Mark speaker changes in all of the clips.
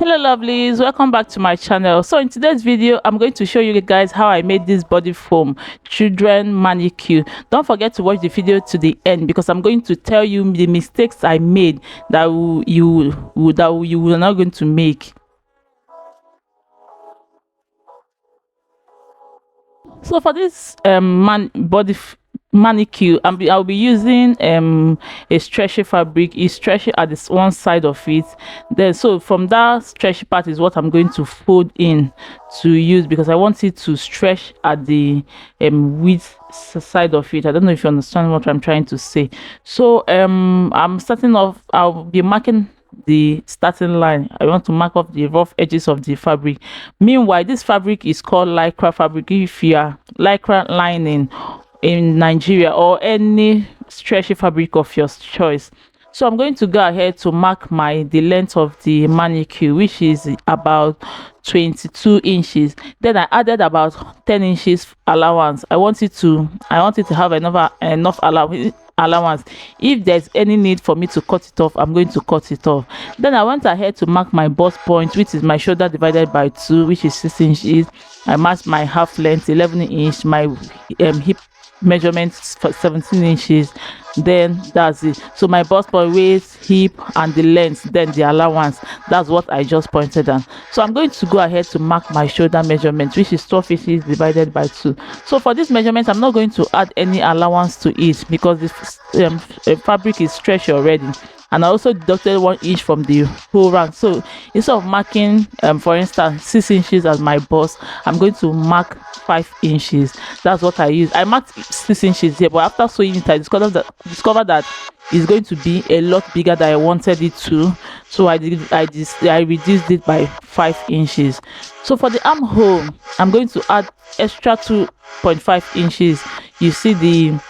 Speaker 1: Hello lovelies, welcome back to my channel. So in today's video I'm going to show you guys how I made this body foam children manicure. Don't forget to watch the video to the end because I'm going to tell you the mistakes I made that you were not going to make. So for this manicure, I'll be using a stretchy fabric. It's stretchy at this one side of it. Then so from that stretchy part is what I'm going to fold in to use because I want it to stretch at the width side of it. I don't know if you understand what I'm trying to say. So I'm starting off. I'll be marking the starting line. I want to mark off the rough edges of the fabric. Meanwhile, this fabric is called lycra fabric. If you are lycra lining in Nigeria or any stretchy fabric of your choice. So I'm going to go ahead to mark the length of the manicure, which is about 22 inches. Then I added about 10 inches allowance. I want it to have enough allowance. If there's any need for me to cut it off, I'm going to cut it off. Then I went ahead to mark my bust point, which is my shoulder divided by 2, which is 6 inches. I marked my half length 11 inch, my hip measurement for 17 inches. Then that's it. So my bust point, waist, hip and the length, then the allowance, that's what I just pointed on. So I'm going to go ahead to mark my shoulder measurement, which is 12 inches divided by 2. So for this measurement I'm not going to add any allowance to it because the fabric is stretched already, and I also deducted 1 inch from the whole round. So instead of marking for instance 6 inches as my bust, I'm going to mark 5 inches. That's what I use. I marked 6 inches here, but after sewing it I discovered that it's going to be a lot bigger than I wanted it to. So I reduced it by 5 inches. So for the armhole I'm going to add extra 2.5 inches. You see the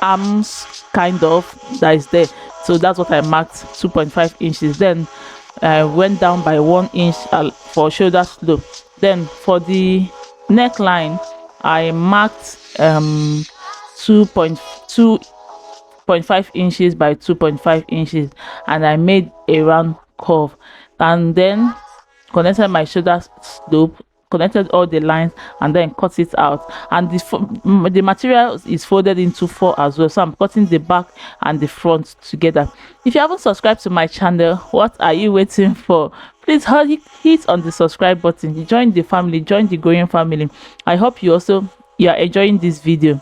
Speaker 1: arms kind of that is there, so that's what I marked, 2.5 inches. Then I went down by 1 inch for shoulder slope. Then for the neckline I marked 2.5 inches by 2.5 inches, and I made a round curve, and then connected my shoulder slope, connected all the lines, and then cut it out. And the material is folded into 4 as well, so I'm cutting the back and the front together. If you haven't subscribed to my channel, what are you waiting for? Please hit on the subscribe button. Join the family, join the growing family. I hope you are enjoying this video.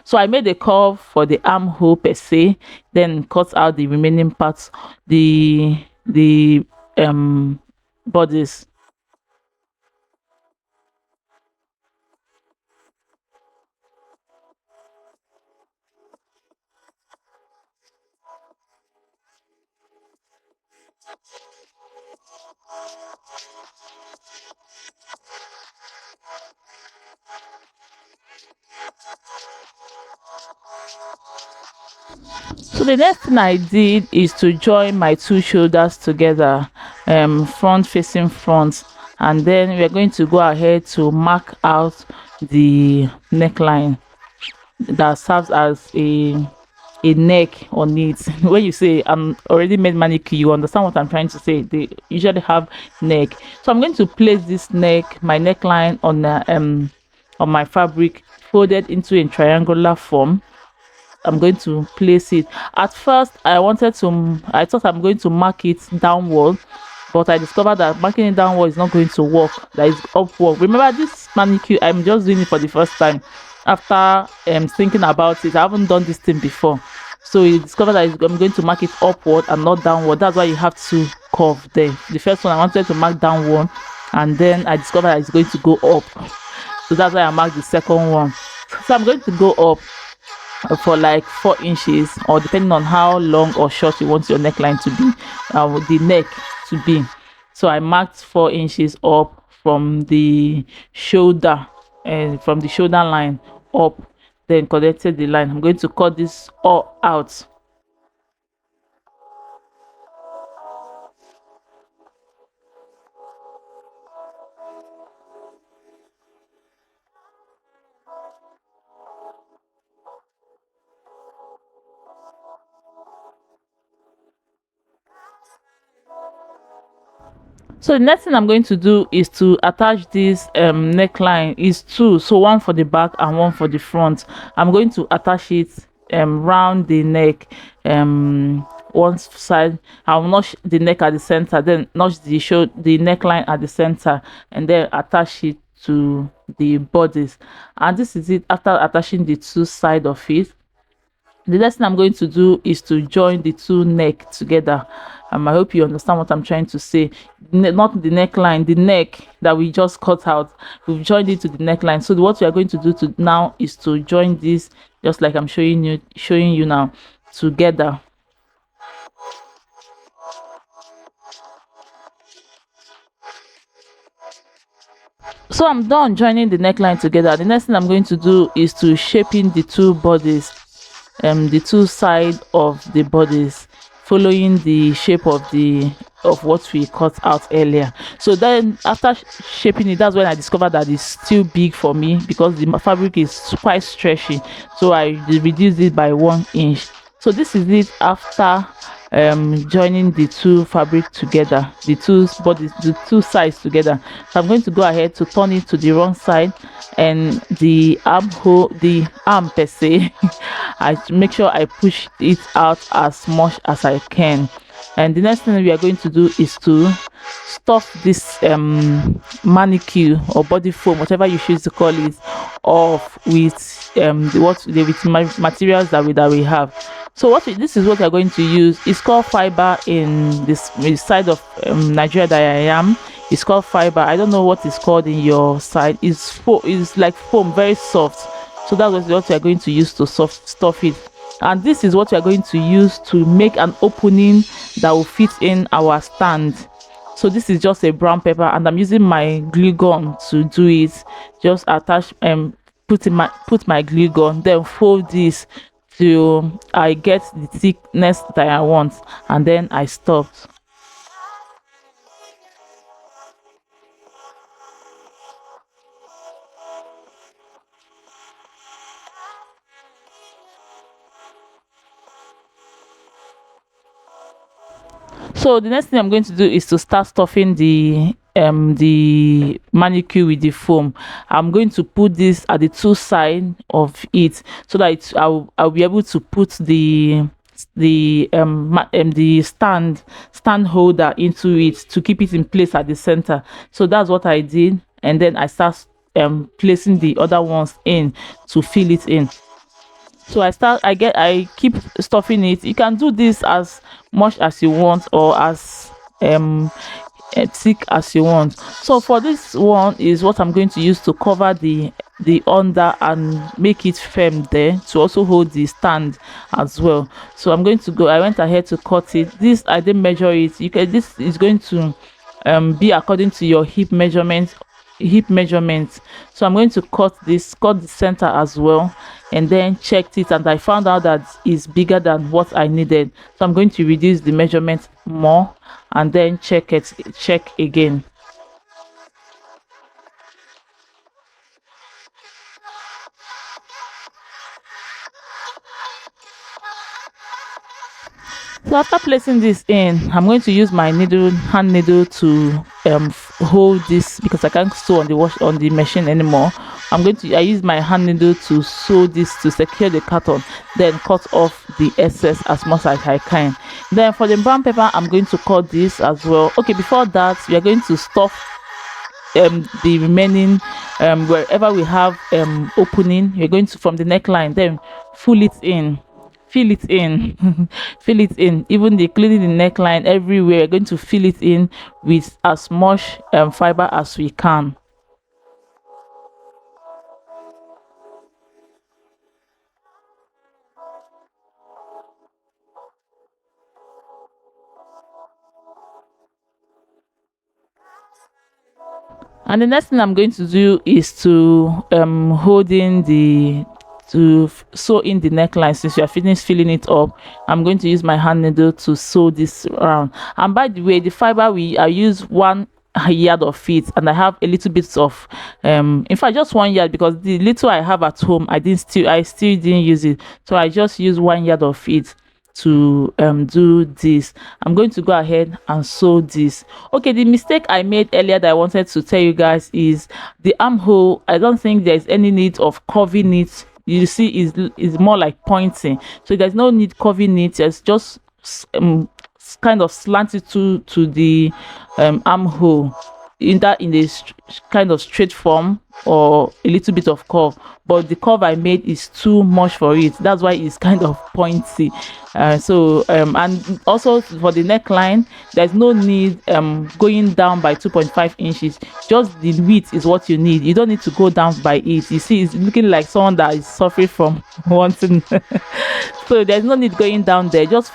Speaker 1: So I made a curve for the armhole per se, then cut out the remaining parts, the bodies. So the next thing I did is to join my 2 shoulders together, front facing front, and then we're going to go ahead to mark out the neckline that serves as a neck on it. When you say I'm already made manicure, you understand what I'm trying to say. They usually have neck, so I'm going to place this my neckline on my fabric, folded into a triangular form. I'm going to place it. At first I thought I'm going to mark it downward, but I discovered that marking it downward is not going to work. That is upward. Remember, this manicure I'm just doing it for the first time after thinking about it. I haven't done this thing before, so you discover that I'm going to mark it upward and not downward. That's why you have to curve there. The first one I wanted to mark downward, and then I discovered that it's going to go up, so that's why I marked the second one. So I'm going to go up for like 4 inches, or depending on how long or short you want your neckline to be, the neck to be. So I marked 4 inches up from the shoulder, and from the shoulder line up, then connected the line. I'm going to cut this all out. So the next thing I'm going to do is to attach this neckline. Is two, so one for the back and one for the front. I'm going to attach it round the neck, one side. I'll notch the neck at the center, then notch the neckline at the center, and then attach it to the bodice. And this is it. After attaching the two side of it, the next thing I'm going to do is to join the two neck together. I hope you understand what I'm trying to say. Not the neckline, the neck that we just cut out, we've joined it to the neckline. So what we are going to do to now is to join this, just like I'm showing you now, together. So I'm done joining the neckline together. The next thing I'm going to do is to shape in the two bodies, the two side of the bodies, following the shape of what we cut out earlier. So then after shaping it, that's when I discovered that it's still big for me because the fabric is quite stretchy, so I reduced it by 1 inch. So this is it after joining the two fabric together, the two bodies, the two sides together. So I'm going to go ahead to turn it to the wrong side, and the arm per se, I make sure I push it out as much as I can. And the next thing we are going to do is to stuff this mannequin or body foam, whatever you choose to call it, off with materials that we have. So this is what we're going to use. It's called fiber in this side of Nigeria that I am. It's called fiber. I don't know what it's called in your side. It's like foam, very soft. So that's what we are going to use to stuff it. And this is what we are going to use to make an opening that will fit in our stand. So this is just a brown paper, and I'm using my glue gun to do it. Just attach put my glue gun, then fold this till I get the thickness that I want, and then I stopped. So the next thing I'm going to do is to start stuffing the mannequin with the foam. I'm going to put this at the two side of it so that I'll be able to put the stand holder into it to keep it in place at the center. So that's what I did, and then I start placing the other ones in to fill it in. So I keep stuffing it. You can do this as much as you want, or as thick as you want. So for this one is what I'm going to use to cover the under and make it firm there, to also hold the stand as well. So I went ahead to cut it. This I didn't measure it. This is going to be according to your hip measurement. So I'm going to cut the center as well, and then checked it, and I found out that it's bigger than what I needed. So I'm going to reduce the measurement more, and then check again. So after placing this in, I'm going to use my hand needle to hold this, because I can't sew on the machine anymore. I use my hand needle to sew this to secure the carton, then cut off the excess as much as I can. Then for the brown paper, I'm going to cut this as well. Okay, before that, we are going to stuff the remaining wherever we have opening. We're going to, from the neckline, then fill it in. Fill it in even including the neckline, everywhere. We're going to fill it in with as much fiber as we can. And the next thing I'm going to do is to sew in the neckline. Since you are finished filling it up, I'm going to use my hand needle to sew this around. And by the way, the fiber I use 1 yard of it, and I have a little bit of in fact just 1 yard, because the little I have at home I still didn't use it, so I just use 1 yard of it to do this. I'm going to go ahead and sew this. Okay, the mistake I made earlier that I wanted to tell you guys is the armhole. I don't think there's any need of curving it. You see, is more like pointing, so there's no need curving it. It's just kind of slanted to the armhole, in a kind of straight form or a little bit of curve, but the curve I made is too much for it. That's why it's kind of pointy. And also for the neckline, there's no need going down by 2.5 inches. Just the width is what you need. You don't need to go down by it. You see, it's looking like someone that is suffering from wanting so there's no need going down there. Just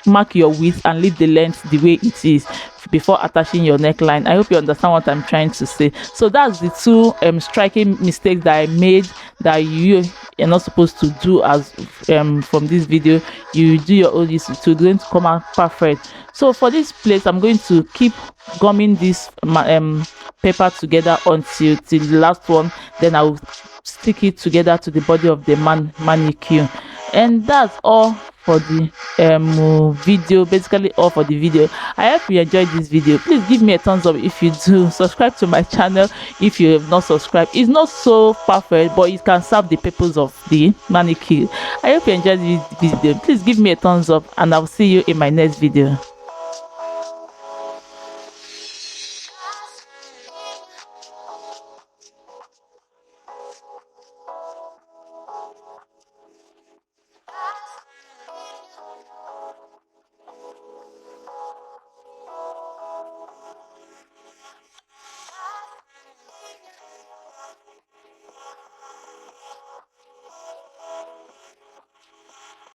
Speaker 1: mark your width and leave the length the way it is before attaching your neckline. I hope you understand what I'm trying to say. So that's the two striking mistakes that I made that you're not supposed to do. As from this video, you do your own, it's going to come out perfect. So for this place, I'm going to keep gumming this paper together until the last one, then I'll stick it together to the body of the mannequin. And that's all for the video, basically all for the video. I hope you enjoyed this video. Please give me a thumbs up if you do. Subscribe to my channel if you have not subscribed. It's not so perfect, but it can serve the purpose of the mannequin. I hope you enjoyed this video. Please give me a thumbs up, and I'll see you in my next video.